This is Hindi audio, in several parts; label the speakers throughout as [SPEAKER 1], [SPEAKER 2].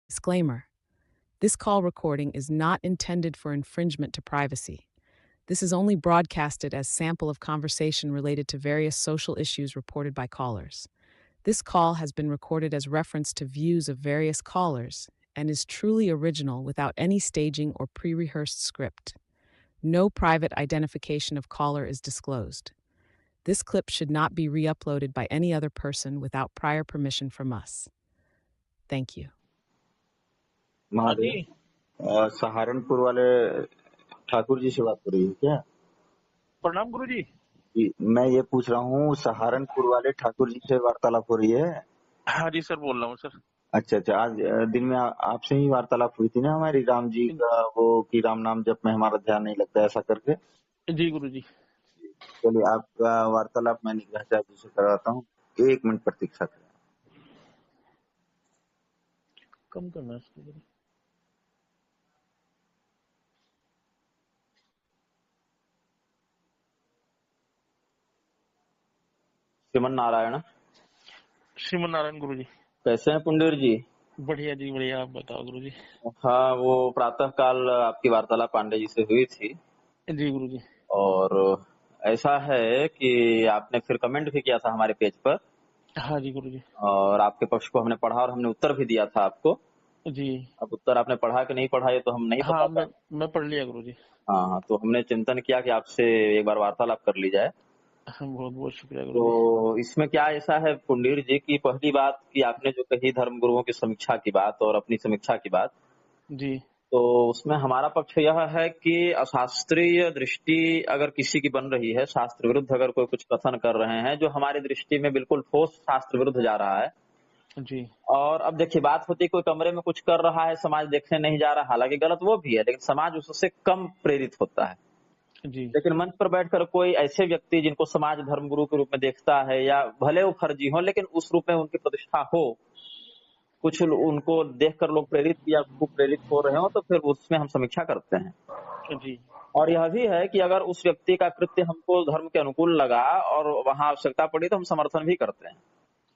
[SPEAKER 1] Disclaimer: this call recording is not intended for infringement to privacy. This is only broadcasted as sample of conversation related to various social issues reported by callers. This call has been recorded as reference to views of various callers and is truly original without any staging or pre-rehearsed script. No private identification of caller is disclosed. This clip should not be re-uploaded by any other person without prior permission from us. Thank you.
[SPEAKER 2] हाँ
[SPEAKER 3] महादेव
[SPEAKER 2] जी।
[SPEAKER 3] सहारनपुर वाले ठाकुर जी से बात हो रही है क्या?
[SPEAKER 2] प्रणाम गुरु जी।
[SPEAKER 3] जी, मैं ये पूछ रहा हूँ सहारनपुर वाले ठाकुर जी से वार्तालाप हो रही है?
[SPEAKER 2] हाँ जी सर, बोल रहा हूँ सर।
[SPEAKER 3] अच्छा, आज दिन में आपसे ही वार्तालाप हुई थी ना हमारी, राम जी का वो कि राम नाम जप में हमारा ध्यान नहीं लगता, ऐसा करके।
[SPEAKER 2] जी गुरु जी।
[SPEAKER 3] चलिए, आपका वार्तालाप मैं निग्रह जी से करवाता हूँ। 1 मिनट प्रतीक्षा करें।
[SPEAKER 2] कम करना है इसको गुरु।
[SPEAKER 3] श्रीमन नारायण।
[SPEAKER 2] श्रीमन नारायण गुरु जी।
[SPEAKER 3] कैसे हैं पुंडीर जी?
[SPEAKER 2] बढ़िया जी बढ़िया, आप बताओ गुरु जी।
[SPEAKER 3] हाँ, वो प्रातः काल आपकी वार्तालाप पांडे जी से हुई थी
[SPEAKER 2] जी गुरु जी।
[SPEAKER 3] और ऐसा है कि आपने फिर कमेंट भी किया था हमारे पेज पर
[SPEAKER 2] हाँ जी गुरु जी।
[SPEAKER 3] और आपके पक्ष को हमने पढ़ा और हमने उत्तर भी दिया था आपको।
[SPEAKER 2] जी
[SPEAKER 3] अब उत्तर आपने पढ़ा कि नहीं पढ़ा ये तो हम नहीं
[SPEAKER 2] हाँ,
[SPEAKER 3] बता पाए।
[SPEAKER 2] मैं पढ़ लिया गुरु जी।
[SPEAKER 3] हाँ, तो हमने चिंतन किया कि आपसे एक बार वार्तालाप कर ली जाए।
[SPEAKER 2] बहुत बहुत शुक्रिया गुरु जी।
[SPEAKER 3] तो इसमें क्या ऐसा है पुंडीर जी की पहली बात कि आपने जो कही धर्म गुरुओं की समीक्षा की बात और अपनी समीक्षा की बात,
[SPEAKER 2] जी
[SPEAKER 3] तो उसमें हमारा पक्ष यह है कि अशास्त्रीय दृष्टि अगर किसी की बन रही है, शास्त्र विरुद्ध अगर कोई कुछ कथन कर रहे हैं जो हमारी दृष्टि में बिल्कुल ठोस शास्त्र विरुद्ध जा रहा है,
[SPEAKER 2] जी
[SPEAKER 3] और अब देखिए बात होती है कोई कमरे में कुछ कर रहा है, समाज देखने नहीं जा रहा, हालांकि गलत वो भी है लेकिन समाज उससे कम प्रेरित होता है।
[SPEAKER 2] जी
[SPEAKER 3] लेकिन मंच पर बैठकर कोई ऐसे व्यक्ति जिनको समाज धर्मगुरु के रूप में देखता है या भले वो फर्जी हो लेकिन उस रूप में उनकी प्रतिष्ठा हो, कुछ उनको देखकर लोग प्रेरित या खूब प्रेरित हो रहे हो, तो फिर उसमें हम समीक्षा करते हैं।
[SPEAKER 2] जी
[SPEAKER 3] और यह भी है कि अगर उस व्यक्ति का कृत्य हमको धर्म के अनुकूल लगा और वहां आवश्यकता पड़ी तो हम समर्थन भी करते हैं।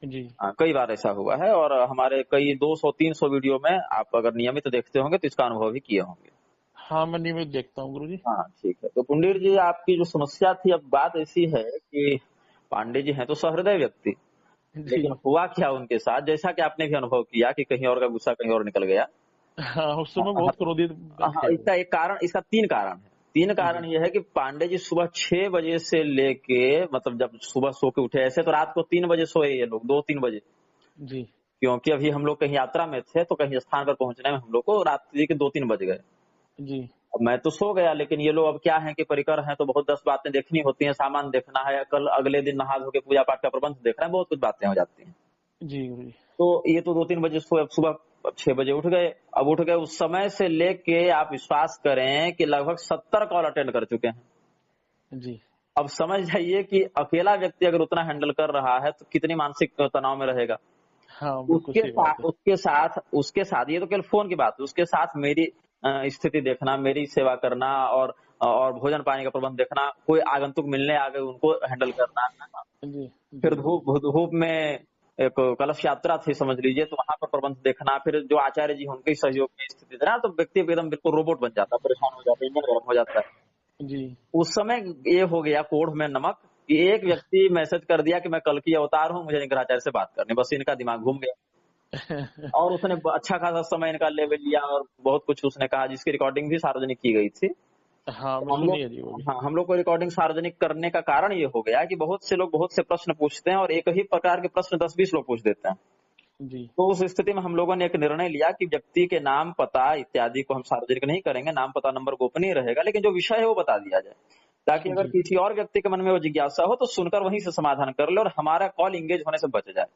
[SPEAKER 2] जी
[SPEAKER 3] कई बार ऐसा हुआ है और हमारे कई 200-300 वीडियो में आप अगर नियमित देखते होंगे तो इसका अनुभव भी किए होंगे।
[SPEAKER 2] हाँ, मैं नियमित देखता हूँ गुरु जी।
[SPEAKER 3] हाँ, ठीक है। तो पुंडीर जी, आपकी जो समस्या थी, अब बात ऐसी है कि पांडे जी हैं तो सहृदय व्यक्ति,
[SPEAKER 2] जी
[SPEAKER 3] लेकिन हुआ क्या उनके साथ, जैसा कि आपने भी अनुभव किया कि कहीं और का गुस्सा कहीं और निकल गया।
[SPEAKER 2] हाँ, उस समय
[SPEAKER 3] हाँ,
[SPEAKER 2] बहुत क्रोधित
[SPEAKER 3] हाँ,
[SPEAKER 2] थे वो।
[SPEAKER 3] इसका एक कारण, इसका 3 कारण है। 3 कारण
[SPEAKER 2] जी
[SPEAKER 3] ये है कि पांडे जी सुबह 6 बजे से लेके, मतलब जब सुबह सो के उठे, ऐसे तो रात को 3 बजे सोए ये लोग, 2-3 बजे,
[SPEAKER 2] जी
[SPEAKER 3] क्योंकि अभी हम लोग कहीं यात्रा में थे तो कहीं स्थान पर पहुंचने में हम लोग को रात्रि के 2-3 बज गए।
[SPEAKER 2] जी
[SPEAKER 3] अब मैं तो सो गया लेकिन ये लोग अब क्या है कि परिकर हैं तो बहुत 10 बातें देखनी होती हैं, सामान देखना है, कल अगले दिन नहा धो के पूजा पाठ का प्रबंध देखना है, बहुत कुछ बातें हो जाती हैं।
[SPEAKER 2] जी गुरु जी।
[SPEAKER 3] तो ये तो 2-3 बजे सोए, अब सुबह 6 बजे उठ गए। अब उठ गए, उस समय से लेके आप विश्वास करें कि लगभग 70 कॉल अटेंड कर चुके हैं।
[SPEAKER 2] जी
[SPEAKER 3] अब समझ जाइए कि अकेला व्यक्ति अगर उतना हैंडल कर रहा है तो कितनी मानसिक तनाव में रहेगा।
[SPEAKER 2] हाँ, बिल्कुल सही बात है।
[SPEAKER 3] उसके साथ ये तो केवल फोन की बात है, उसके साथ मेरी स्थिति देखना, मेरी सेवा करना और भोजन पानी का प्रबंध देखना, कोई आगंतुक मिलने आ गए उनको हैंडल करना, है ना।
[SPEAKER 2] जी
[SPEAKER 3] फिर
[SPEAKER 2] जी
[SPEAKER 3] धूप में एक कलश यात्रा थी समझ लीजिए, तो वहां पर प्रबंध देखना, फिर जो आचार्य जी हैं उनके सहयोग की स्थिति देना, तो व्यक्ति एकदम बिल्कुल रोबोट बन जाता है, परेशान हो जाता है, इंजन गर्म हो जाता है।
[SPEAKER 2] जी
[SPEAKER 3] उस समय ये हो गया कोढ़ में नमक कि एक व्यक्ति मैसेज कर दिया कि मैं कल की अवतार हूँ, मुझे निग्रहाचार्य से बात करनी, बस इनका दिमाग घूम गया और उसने अच्छा खासा समय इनका ले भी लिया और बहुत कुछ उसने कहा जिसकी रिकॉर्डिंग भी सार्वजनिक की गई थी।
[SPEAKER 2] हाँ,
[SPEAKER 3] तो
[SPEAKER 2] मैं
[SPEAKER 3] हम
[SPEAKER 2] सुनी
[SPEAKER 3] लोग,
[SPEAKER 2] है जी वो भी।
[SPEAKER 3] हाँ, हम लोग को रिकॉर्डिंग सार्वजनिक करने का कारण ये हो गया कि बहुत से लोग बहुत से प्रश्न पूछते हैं और एक ही प्रकार के प्रश्न 10-20 लोग पूछ देते हैं।
[SPEAKER 2] जी
[SPEAKER 3] तो उस स्थिति में हम लोगों ने एक निर्णय लिया कि व्यक्ति के नाम, पता इत्यादि को हम सार्वजनिक नहीं करेंगे, नाम पता नंबर गोपनीय रहेगा, लेकिन जो विषय है वो बता दिया जाए, ताकि अगर
[SPEAKER 2] जी
[SPEAKER 3] किसी और व्यक्ति के मन में वो जिज्ञासा हो तो सुनकर वहीं से समाधान कर ले और हमारा कॉल इंगेज होने से बच जाए।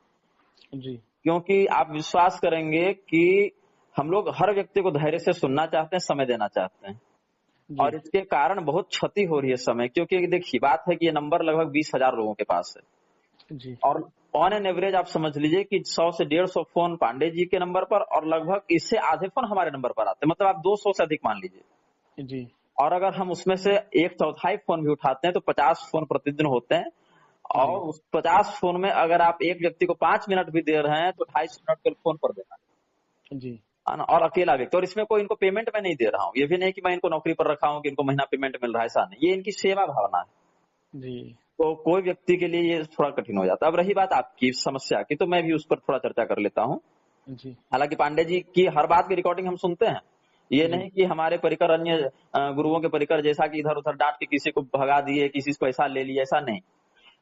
[SPEAKER 2] जी
[SPEAKER 3] क्योंकि आप विश्वास करेंगे कि हम लोग हर व्यक्ति को धैर्य से सुनना चाहते हैं, समय देना चाहते हैं,
[SPEAKER 2] जी
[SPEAKER 3] और इसके कारण बहुत क्षति हो रही है समय, क्योंकि देखिए बात है कि ये नंबर लगभग 20,000 लोगों के पास है
[SPEAKER 2] जी
[SPEAKER 3] और ऑन एन एवरेज आप समझ लीजिए कि 100 से 150 फोन पांडे जी के नंबर पर और लगभग इससे आधे फोन हमारे नंबर पर आते हैं, मतलब आप 200 से अधिक मान लीजिए।
[SPEAKER 2] जी
[SPEAKER 3] और अगर हम उसमें से 1/4 फोन भी उठाते हैं तो 50 फोन प्रतिदिन होते हैं,
[SPEAKER 2] जी
[SPEAKER 3] और उस 50 फोन में अगर आप एक व्यक्ति को 5 मिनट भी दे रहे हैं तो 250 मिनट के फोन पर देना।
[SPEAKER 2] जी
[SPEAKER 3] है ना, और अकेला व्यक्ति, और इसमें कोई इनको पेमेंट मैं नहीं दे रहा हूँ, ये भी नहीं कि मैं इनको नौकरी पर रखा हूँ कि इनको महीना पेमेंट मिल रहा है, ऐसा नहीं, ये इनकी सेवा भावना है।
[SPEAKER 2] जी
[SPEAKER 3] तो कोई व्यक्ति के लिए ये थोड़ा कठिन हो जाता है। अब रही बात आपकी समस्या की, तो मैं भी उस पर थोड़ा चर्चा कर लेता हूँ।
[SPEAKER 2] जी
[SPEAKER 3] हालांकि पांडे जी की हर बात की रिकॉर्डिंग हम सुनते हैं, ये
[SPEAKER 2] जी
[SPEAKER 3] नहीं कि हमारे परिकर अन्य गुरुओं के परिकर जैसा कि इधर उधर डांट के किसी को भगा दिए, किसी से पैसा ले लिया, ऐसा नहीं।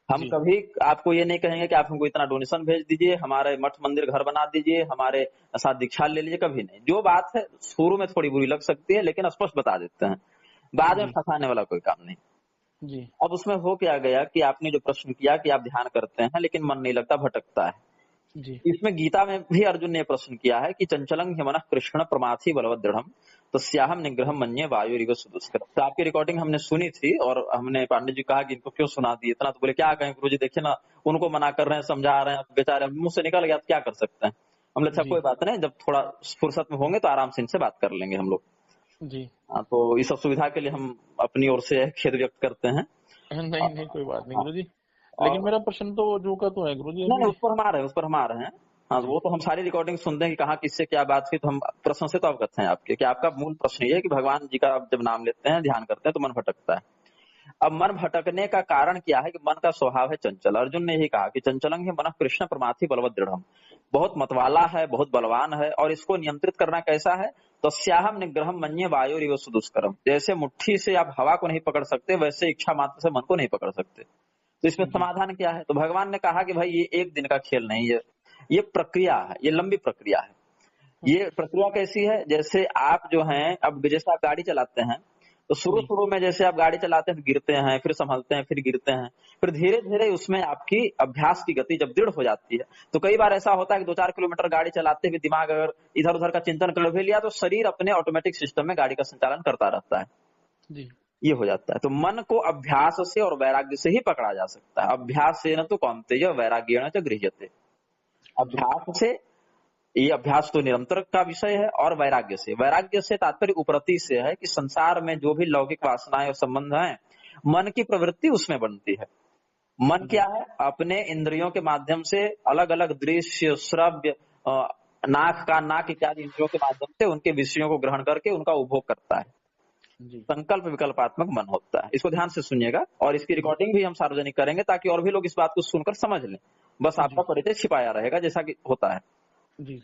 [SPEAKER 3] हम
[SPEAKER 2] जी
[SPEAKER 3] कभी आपको ये नहीं कहेंगे कि आप हमको इतना डोनेशन भेज दीजिए, हमारे मठ मंदिर घर बना दीजिए, हमारे साथ दीक्षा ले लीजिए, कभी नहीं। जो बात है शुरू में थोड़ी बुरी लग सकती है, लेकिन स्पष्ट बता देते हैं, बाद में
[SPEAKER 2] जी
[SPEAKER 3] फंसाने वाला कोई काम नहीं।
[SPEAKER 2] जी
[SPEAKER 3] अब उसमें हो क्या गया कि आपने जो प्रश्न किया कि आप ध्यान करते हैं लेकिन मन नहीं लगता, भटकता है।
[SPEAKER 2] जी
[SPEAKER 3] इसमें गीता में भी अर्जुन ने प्रश्न किया है कि चंचलं ह्यमनः कृष्ण प्रमाथि बलवत् दृढ़म् तस्याहं निग्रहं मन्ये वायुरिव सुदुष्करम्। तो आपकी रिकॉर्डिंग हमने सुनी थी, और हमने पांडे जी कहा कि इनको क्यों सुना दी इतना, तो बोले क्या कहें गुरुजी, देखिए ना उनको मना कर रहे हैं, समझा रहे हैं, अब बेचारे मुंह से निकल गया तो क्या कर सकते हैं। हमने अच्छा
[SPEAKER 2] जी
[SPEAKER 3] कोई बात नहीं, जब थोड़ा फुर्सत में होंगे तो आराम से इनसे बात कर लेंगे हम लोग।
[SPEAKER 2] जी
[SPEAKER 3] हाँ, तो इस सब सुविधा के लिए हम अपनी ओर से खेद व्यक्त करते हैं।
[SPEAKER 2] नहीं नहीं, कोई बात नहीं
[SPEAKER 3] हाँ,
[SPEAKER 2] गुरुजी। लेकिन
[SPEAKER 3] और
[SPEAKER 2] मेरा प्रश्न तो जो का तो है गुरुजी
[SPEAKER 3] नहीं नहीं,
[SPEAKER 2] अभी।
[SPEAKER 3] उस पर हम आ रहे हैं, उस पर हम आ रहे हैं। हाँ, तो
[SPEAKER 2] जी
[SPEAKER 3] वो तो हम सारी रिकॉर्डिंग सुनते हैं कि कहाँ किससे क्या बात हुई, तो हम प्रश्न से तो अवगत हैं आपके कि आपका मूल प्रश्न ये है कि भगवान जी का आप जब नाम लेते हैं, ध्यान करते हैं तो मन भटकता है। अब मन भटकने का कारण क्या है कि मन का स्वभाव है चंचल। अर्जुन ने यही कहा कि चंचलं मनः कृष्ण प्रमाथि बलवत् दृढ़म्, बहुत मतवाला है, बहुत बलवान है, और इसको नियंत्रित करना कैसा है, तस्याहं निग्रहं मन्ये वायुरिव सुदुष्करम्। जैसे मुट्ठी से आप हवा को नहीं पकड़ सकते, वैसे इच्छा मात्र से मन को नहीं पकड़ सकते। तो इसमें
[SPEAKER 2] जी
[SPEAKER 3] समाधान क्या है, तो भगवान ने कहा कि भाई ये एक दिन का खेल नहीं है, ये प्रक्रिया है, ये लंबी प्रक्रिया है। ये प्रक्रिया कैसी है, जैसे आप जो हैं, अब जैसे आप गाड़ी चलाते हैं, तो शुरू
[SPEAKER 2] जी
[SPEAKER 3] शुरू में जैसे आप गाड़ी चलाते हैं, गिरते हैं, फिर संभलते हैं, फिर गिरते हैं, फिर धीरे धीरे उसमें आपकी अभ्यास की गति जब दृढ़ हो जाती है, तो कई बार ऐसा होता है कि 2-4 किलोमीटर गाड़ी चलाते हुए दिमाग अगर इधर उधर का चिंतन कर भी लिया, तो शरीर अपने ऑटोमेटिक सिस्टम में गाड़ी का संचालन करता रहता है।
[SPEAKER 2] जी
[SPEAKER 3] ये हो जाता है। तो मन को अभ्यास से और वैराग्य से ही पकड़ा जा सकता है। अभ्यास से न तो कौन्तेय वैराग्येण च गृह्यते।
[SPEAKER 2] जी
[SPEAKER 3] अभ्यास से, ये अभ्यास तो निरंतर का विषय है, और वैराग्य से तात्पर्य उपरति से है कि संसार में जो भी लौकिक वासनाएं और संबंध हैं, मन की प्रवृत्ति उसमें बनती है। मन
[SPEAKER 2] जी
[SPEAKER 3] क्या है, अपने इंद्रियों के माध्यम से अलग अलग दृश्य, श्रव्य, नाक इत्यादि इंद्रियों के माध्यम से उनके विषयों को ग्रहण करके उनका उपभोग करता है।
[SPEAKER 2] जी
[SPEAKER 3] संकल्प विकल्पात्मक मन होता है। इसको ध्यान से सुनिएगा, और इसकी
[SPEAKER 2] जी
[SPEAKER 3] रिकॉर्डिंग भी हम सार्वजनिक करेंगे ताकि और भी लोग इस बात को सुनकर समझ लें। बस आपका
[SPEAKER 2] जी
[SPEAKER 3] परिचय छिपाया रहेगा जैसा कि होता है।
[SPEAKER 2] जी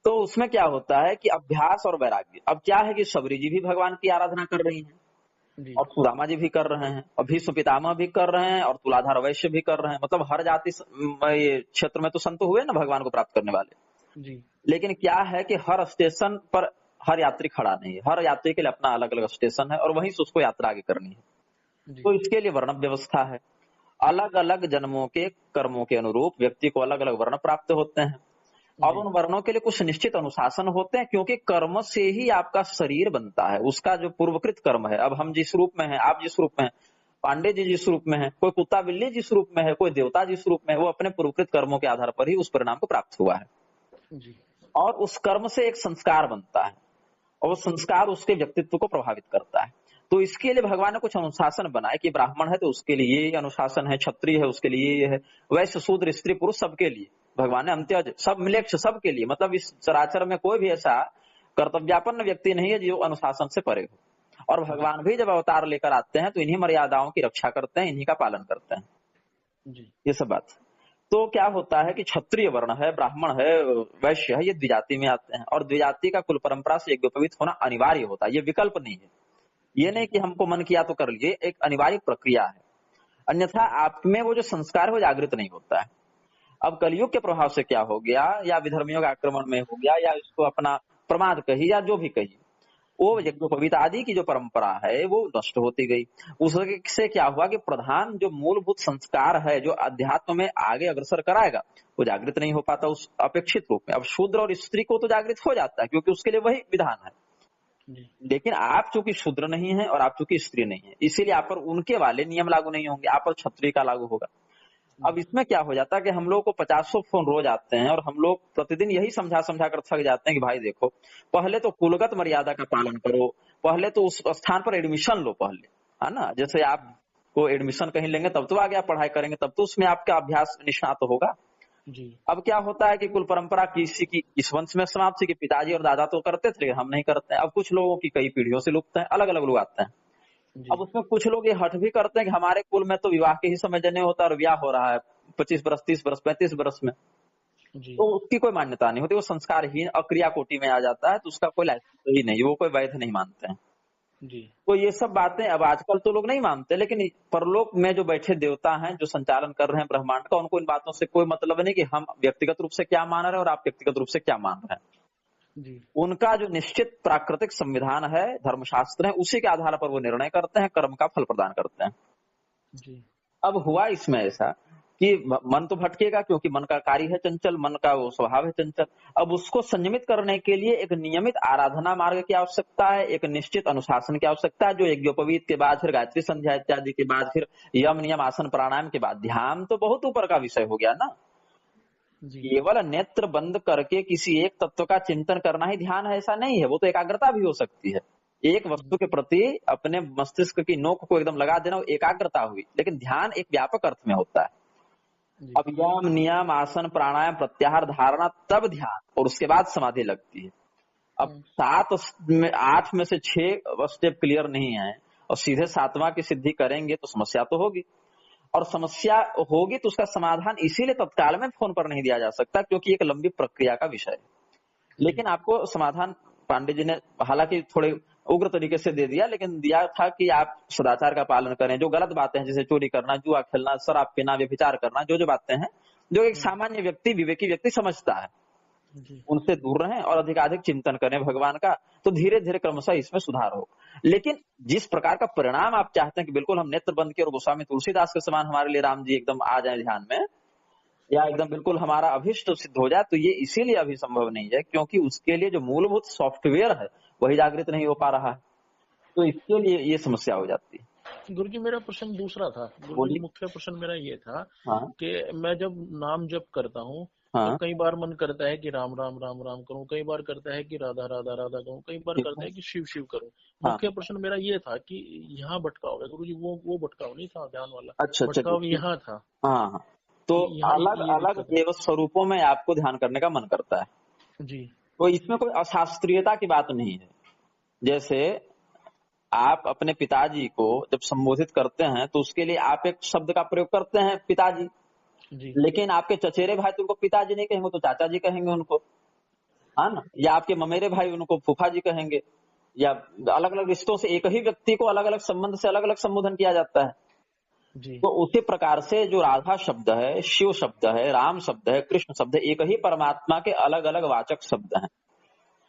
[SPEAKER 3] तो उसमें क्या होता है कि अभ्यास और वैराग्य, अब क्या है कि सबरी जी भी भगवान की आराधना कर रही हैं,
[SPEAKER 2] जी
[SPEAKER 3] और सुदामा जी भी कर रहे हैं, और भीष्म पितामह भी कर रहे हैं, और तुलाधार वैश्य भी कर रहे हैं। मतलब हर जाति ये क्षेत्र में तो संत हुए ना भगवान को प्राप्त करने वाले।
[SPEAKER 2] जी
[SPEAKER 3] लेकिन क्या है कि हर स्टेशन पर हर यात्री खड़ा नहीं है, हर यात्री के लिए अपना अलग अलग स्टेशन है, और वहीं से उसको यात्रा आगे करनी है।
[SPEAKER 2] जी
[SPEAKER 3] तो इसके लिए वर्ण व्यवस्था है। अलग अलग जन्मों के कर्मों के अनुरूप व्यक्ति को अलग अलग वर्ण प्राप्त होते हैं। अब
[SPEAKER 2] जी
[SPEAKER 3] उन वर्णों के लिए कुछ निश्चित अनुशासन होते हैं, क्योंकि कर्म से ही आपका शरीर बनता है, उसका जो पूर्वकृत कर्म है। अब हम जिस रूप में हैं, आप जिस रूप में हैं, पांडे जी जिस रूप में है, कोई कुत्ता बिल्ली जिस रूप में है, कोई देवता जिस रूप में है, वो अपने पूर्वकृत कर्मों के आधार पर ही उस परिणाम को प्राप्त हुआ है।
[SPEAKER 2] जी
[SPEAKER 3] और उस कर्म से एक संस्कार बनता है, और वो संस्कार उसके व्यक्तित्व को प्रभावित करता है। तो इसके लिए भगवान ने कुछ अनुशासन बनाए कि ब्राह्मण है तो उसके लिए ये अनुशासन है, क्षत्रिय है उसके लिए ये है, वैश्य शूद्र स्त्री पुरुष सबके लिए भगवान ने अंत्यज सब मिलेक्ष सबके लिए, मतलब इस चराचर में कोई भी ऐसा कर्तव्यापन्न व्यक्ति नहीं है जो अनुशासन से परे हो। और भगवान भी जब अवतार लेकर आते हैं तो इन्हीं मर्यादाओं की रक्षा करते हैं, इन्हीं का पालन करते हैं।
[SPEAKER 2] जी
[SPEAKER 3] ये सब बात। तो क्या होता है कि क्षत्रिय वर्ण है, ब्राह्मण है, वैश्य है, ये द्विजाति में आते हैं, और द्विजाति का कुल परंपरा से यज्ञोपवीत होना अनिवार्य होता है, ये विकल्प नहीं है। ये नहीं
[SPEAKER 2] जी
[SPEAKER 3] कि हमको मन किया तो कर लिए, एक अनिवार्य प्रक्रिया है। अन्यथा आप में वो जो संस्कार है वो जागृत नहीं होता है। अब कलयुग के प्रभाव से क्या हो गया, या विधर्मियों के आक्रमण में हो गया, या इसको अपना प्रमाद कही या जो भी कही, वो
[SPEAKER 2] जी
[SPEAKER 3] यज्ञोपवीत आदि की जो परंपरा है वो नष्ट होती गई। उससे क्या हुआ कि प्रधान जो मूलभूत संस्कार है जो अध्यात्म में आगे अग्रसर कराएगा, वो जागृत नहीं हो पाता उस अपेक्षित रूप में। अब शूद्र और स्त्री को तो जागृत हो जाता है, क्योंकि उसके लिए वही विधान है।
[SPEAKER 2] जी
[SPEAKER 3] लेकिन आप चूंकि शूद्र नहीं है और आप चूंकि स्त्री नहीं है, इसीलिए आप पर उनके वाले नियम लागू नहीं होंगे, आप पर क्षत्रिय का लागू होगा। अब
[SPEAKER 2] जी
[SPEAKER 3] इसमें क्या हो जाता है कि हम लोग को 50 फोन रोज आते हैं, और हम लोग प्रतिदिन यही समझा समझा कर थक जाते हैं कि भाई देखो, पहले तो कुलगत मर्यादा का पालन करो, पहले तो उस स्थान पर एडमिशन लो पहले, है ना। जैसे आप को एडमिशन कहीं लेंगे तब तो आगे आप पढ़ाई करेंगे, तब तो उसमें आपका अभ्यास निष्णात होगा।
[SPEAKER 2] जी
[SPEAKER 3] अब क्या होता है कि कुल परंपरा किसी की इस वंश में समाप्त थी कि पिताजी और दादा तो करते थे, लेकिन हम नहीं करते हैं। अब कुछ लोगों की कई पीढ़ियों से लुप्त है, अलग अलग लोग आते हैं।
[SPEAKER 2] जी
[SPEAKER 3] अब उसमें कुछ लोग ये हठ भी करते हैं कि हमारे कुल में तो विवाह के ही समय जने होता है और ब्याह हो रहा है 25 बरस, 30 बरस, 35 बरस में,
[SPEAKER 2] जी
[SPEAKER 3] तो उसकी कोई मान्यता नहीं होती, वो संस्कारहीन अक्रिया कोटि में आ जाता है, तो उसका कोई लाइसेंस ही नहीं, वो कोई वैध नहीं मानते हैं।
[SPEAKER 2] जी
[SPEAKER 3] तो ये सब बातें अब आजकल तो लोग नहीं मानते, लेकिन परलोक में जो बैठे देवता हैं, जो संचालन कर रहे हैं ब्रह्मांड का, उनको इन बातों से कोई मतलब नहीं कि हम व्यक्तिगत रूप से क्या मान रहे हैं और आप व्यक्तिगत रूप से क्या मान रहे हैं।
[SPEAKER 2] जी
[SPEAKER 3] उनका जो निश्चित प्राकृतिक संविधान है, धर्मशास्त्र है, उसी के आधार पर वो निर्णय करते हैं, कर्म का फल प्रदान करते हैं।
[SPEAKER 2] जी
[SPEAKER 3] अब हुआ इसमें ऐसा कि मन तो भटकेगा, क्योंकि मन का कार्य है चंचल, मन का वो स्वभाव है चंचल। अब उसको संयमित करने के लिए एक नियमित आराधना मार्ग की आवश्यकता है, एक निश्चित अनुशासन की आवश्यकता है, जो यज्ञोपवीत के बाद, फिर गायत्री संध्या इत्यादि के बाद, फिर यम नियम आसन प्राणायाम के बाद ध्यान तो बहुत ऊपर का विषय हो गया ना।
[SPEAKER 2] जी
[SPEAKER 3] केवल नेत्र बंद करके किसी एक तत्व का चिंतन करना ही ध्यान है, ऐसा नहीं है। वो तो एकाग्रता भी हो सकती है, एक वस्तु के प्रति अपने मस्तिष्क की नोक को एकदम लगा देना, वो एकाग्रता हुई। लेकिन ध्यान एक व्यापक अर्थ में होता है।
[SPEAKER 2] जी
[SPEAKER 3] अब यम नियम आसन प्राणायाम प्रत्याहार धारणा, तब ध्यान, और उसके बाद समाधि लगती है। अब
[SPEAKER 2] हम्म,
[SPEAKER 3] 8 में से 6 स्टेप क्लियर नहीं है और सीधे 7वां की सिद्धि करेंगे तो समस्या तो होगी, और समस्या होगी तो उसका समाधान इसीलिए तत्काल में फोन पर नहीं दिया जा सकता, क्योंकि एक लंबी प्रक्रिया का विषय है।
[SPEAKER 2] जी
[SPEAKER 3] लेकिन आपको समाधान पांडे जी ने हालांकि थोड़े उग्र तरीके से दे दिया, लेकिन दिया था कि आप सदाचार का पालन करें, जो गलत बातें हैं जैसे चोरी करना, जुआ खेलना, शराब पीना, व्यभिचार करना, जो जो बातें हैं जो एक सामान्य व्यक्ति, विवेकी व्यक्ति समझता है,
[SPEAKER 2] जी
[SPEAKER 3] उनसे दूर रहें और अधिकाधिक चिंतन करें भगवान का, तो धीरे धीरे क्रमशः इसमें सुधार हो। लेकिन जिस प्रकार का परिणाम आप चाहते हैं कि बिल्कुल हम नेत्र बंद किए और गोस्वामी तुलसीदास के समान हमारे लिए राम जी एकदम आ जाए ध्यान में, या एकदम बिल्कुल हमारा अभिष्ट सिद्ध हो जाए, तो ये इसीलिए अभी संभव नहीं है क्योंकि उसके लिए जो मूलभूत सॉफ्टवेयर है वही जागृत नहीं हो पा रहा है, तो इसके लिए ये समस्या हो जाती है।
[SPEAKER 2] गुरुजी मेरा प्रश्न दूसरा था। गुरुजी
[SPEAKER 3] बोलिए।
[SPEAKER 2] मुख्य प्रश्न मेरा ये था
[SPEAKER 3] हाँ
[SPEAKER 2] कि मैं जब नाम जप करता हूँ तो
[SPEAKER 3] हाँ
[SPEAKER 2] कई बार मन करता है कि राम राम राम राम करूं, कई बार करता है कि राधा राधा राधा करूं, कई बार
[SPEAKER 3] ठीक
[SPEAKER 2] करता
[SPEAKER 3] है।
[SPEAKER 2] है कि शिव शिव करूं।
[SPEAKER 3] हाँ
[SPEAKER 2] मुख्य प्रश्न मेरा ये था कि यहाँ भटकाव है गुरुजी, वो भटकाव नहीं था ध्यान वाला,
[SPEAKER 3] अच्छा चलिए
[SPEAKER 2] भटकाव
[SPEAKER 3] ठीक।
[SPEAKER 2] यहाँ था
[SPEAKER 3] हाँ हाँ, तो
[SPEAKER 2] कि यहाँ
[SPEAKER 3] अलग
[SPEAKER 2] ये
[SPEAKER 3] अलग
[SPEAKER 2] दिक्कत है।
[SPEAKER 3] देव स्वरूपों में आपको ध्यान करने का मन करता है,
[SPEAKER 2] जी
[SPEAKER 3] तो इसमें कोई अशास्त्रीयता की बात नहीं है। जैसे आप अपने पिताजी को जब संबोधित करते हैं तो उसके लिए आप एक शब्द का प्रयोग करते हैं पिताजी,
[SPEAKER 2] जी
[SPEAKER 3] लेकिन आपके चचेरे भाई तो उनको पिताजी नहीं कहेंगे, तो चाचा जी कहेंगे उनको, है ना, या आपके ममेरे भाई उनको फूफा जी कहेंगे, या अलग अलग रिश्तों से एक ही व्यक्ति को अलग अलग संबंध से अलग अलग संबोधन किया जाता है।
[SPEAKER 2] जी
[SPEAKER 3] तो उसी प्रकार से जो राधा शब्द है, शिव शब्द है, राम शब्द है, कृष्ण शब्द है, एक ही परमात्मा के अलग अलग वाचक शब्द हैं,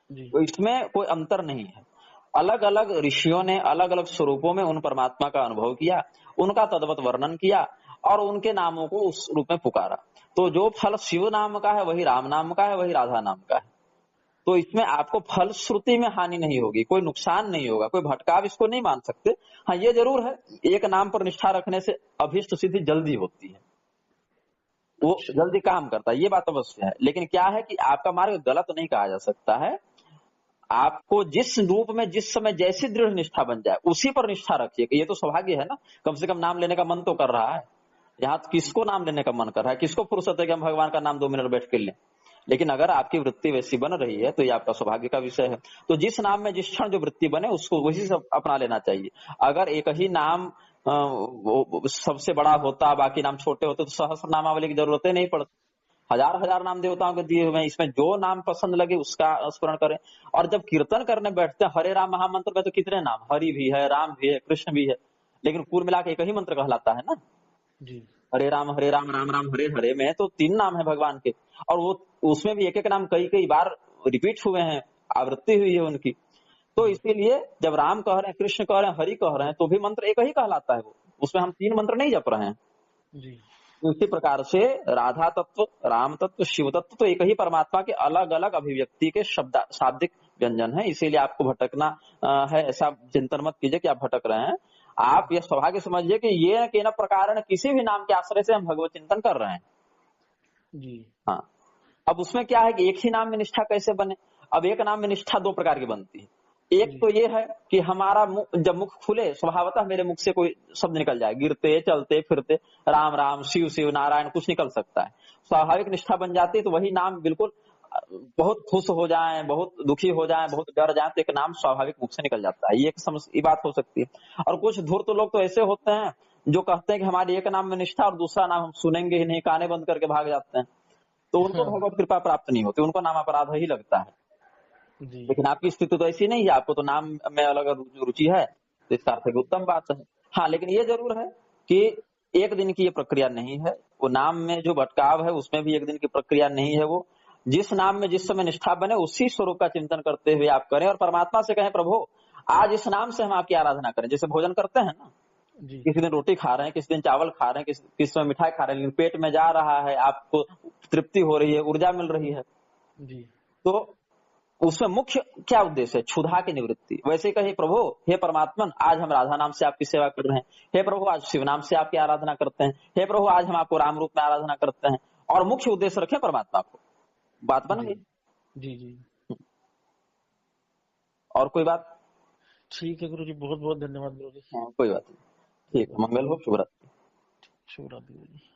[SPEAKER 2] जी
[SPEAKER 3] तो इसमें कोई अंतर नहीं है। अलग अलग ऋषियों ने अलग अलग स्वरूपों में उन परमात्मा का अनुभव किया, उनका तद्वत वर्णन किया और उनके नामों को उस रूप में पुकारा। तो जो फल शिव नाम का है वही राम नाम का है, वही राधा नाम का है। तो इसमें आपको फलश्रुति में हानि नहीं होगी, कोई नुकसान नहीं होगा, कोई भटकाव इसको नहीं मान सकते। हाँ ये जरूर है, एक नाम पर निष्ठा रखने से अभिष्ट सिद्धि जल्दी होती है, वो
[SPEAKER 2] अच्छा
[SPEAKER 3] जल्दी काम करता है, ये बात अवश्य है। लेकिन क्या है कि आपका मार्ग गलत नहीं कहा जा सकता है। आपको जिस रूप में जिस समय जैसी दृढ़ निष्ठा बन जाए उसी पर निष्ठा रखिए। ये तो सौभाग्य है ना, कम से कम नाम लेने का मन तो कर रहा है। यहाँ तो किसको नाम लेने का मन कर रहा है, किसको फुर्सत है कि हम भगवान का नाम 2 मिनट बैठ कर लें। लेकिन अगर आपकी वृत्ति वैसी बन रही है तो ये आपका सौभाग्य का विषय है। तो जिस नाम में जिस क्षण जो वृत्ति बने उसको वही सब अपना लेना चाहिए। अगर एक ही नाम वो सबसे बड़ा होता, बाकी नाम छोटे होते, तो सहस्र नामावली की जरूरत नहीं पड़ती। हजार हजार नाम देवताओं के दिए हुए हैं, इसमें जो नाम पसंद लगे उसका स्मरण करें। और जब कीर्तन करने बैठते हैं, हरे राम महामंत्र में तो कितने नाम, हरि भी है, राम भी है, कृष्ण भी है, लेकिन कुल मिला के एक ही मंत्र कहलाता है ना।
[SPEAKER 2] जी
[SPEAKER 3] हरे राम राम राम हरे हरे में तो 3 नाम है भगवान के, और वो उसमें भी एक एक नाम कई कई बार रिपीट हुए हैं, आवृत्ति हुई है उनकी। तो
[SPEAKER 2] जी
[SPEAKER 3] इसीलिए जब राम कह रहे हैं, कृष्ण कह रहे हैं, हरि कह रहे हैं, तो भी मंत्र एक ही कहलाता है, वो उसमें हम 3 मंत्र नहीं जप रहे हैं।
[SPEAKER 2] जी
[SPEAKER 3] उसी प्रकार से राधा तत्व, राम तत्व, शिव तत्व तो एक ही परमात्मा के अलग अलग अभिव्यक्ति के शब्द शाब्दिक व्यंजन है। इसीलिए आपको भटकना है ऐसा चिंतन मत कीजिए कि आप भटक रहे हैं। आप यह सौभाग्य समझिए कि ये के न प्रकार किसी भी नाम के आश्रय से हम भगवत चिंतन कर रहे हैं।
[SPEAKER 2] जी
[SPEAKER 3] हाँ, अब उसमें क्या है कि एक ही नाम में निष्ठा कैसे बने। अब एक नाम में निष्ठा 2 प्रकार की बनती है। एक
[SPEAKER 2] जी
[SPEAKER 3] तो ये है कि हमारा जब मुख खुले, स्वभावतः मेरे मुख से कोई शब्द निकल जाए, गिरते चलते फिरते राम राम शिव शिव नारायण कुछ निकल सकता है। स्वाभाविक निष्ठा बन जाती है तो वही नाम बिल्कुल बहुत खुश हो जाए, बहुत दुखी हो जाए, बहुत डर जाए तो एक नाम स्वाभाविक मुख से निकल जाता है। ये बात हो सकती है। और कुछ धूर्त लोग तो ऐसे होते हैं जो कहते हैं कि हमारे एक नाम में निष्ठा और दूसरा नाम हम सुनेंगे ही नहीं, काने बंद करके भाग जाते हैं, तो उनको
[SPEAKER 2] हाँ
[SPEAKER 3] भगवत कृपा प्राप्त नहीं होती, उनको नाम अपराध ही लगता है।
[SPEAKER 2] जी
[SPEAKER 3] लेकिन आपकी स्थिति तो ऐसी नहीं है, आपको तो नाम में अलग रुचि है, तो इसका अर्थ है कि उत्तम बात है। हाँ, लेकिन ये जरूर है कि एक दिन की ये प्रक्रिया नहीं है। वो नाम में जो भटकाव है उसमें भी एक दिन की प्रक्रिया नहीं है। वो जिस नाम में जिस समय निष्ठा बने उसी स्वरूप का चिंतन करते हुए आप करें और परमात्मा से कहें, प्रभु आज इस नाम से हम आपकी आराधना करें। जैसे भोजन करते हैं ना,
[SPEAKER 2] जी
[SPEAKER 3] किसी दिन रोटी खा रहे हैं, किसी दिन चावल खा रहे हैं, किस समय मिठाई खा रहे हैं, लेकिन पेट में जा रहा है, आपको तृप्ति हो रही है, ऊर्जा मिल रही है,
[SPEAKER 2] जी
[SPEAKER 3] तो उसमें मुख्य क्या उद्देश्य है? क्षुधा की निवृत्ति। वैसे ही कहे, प्रभु हे परमात्मन आज हम राधा नाम से आपकी सेवा कर रहे हैं, हे प्रभु आज शिव नाम से आपकी आराधना करते हैं, हे प्रभु आज हम आपको राम रूप में आराधना करते हैं, और मुख्य उद्देश्य रखें परमात्मा को। बात बन
[SPEAKER 2] जी
[SPEAKER 3] गई।
[SPEAKER 2] जी जी
[SPEAKER 3] और कोई बात?
[SPEAKER 2] ठीक है गुरु जी, बहुत बहुत धन्यवाद गुरु जी।
[SPEAKER 3] कोई बात नहीं। ठीक है, मंगल हो, शुभ रात्रि।
[SPEAKER 2] शुभ रात्रि गुरु जी।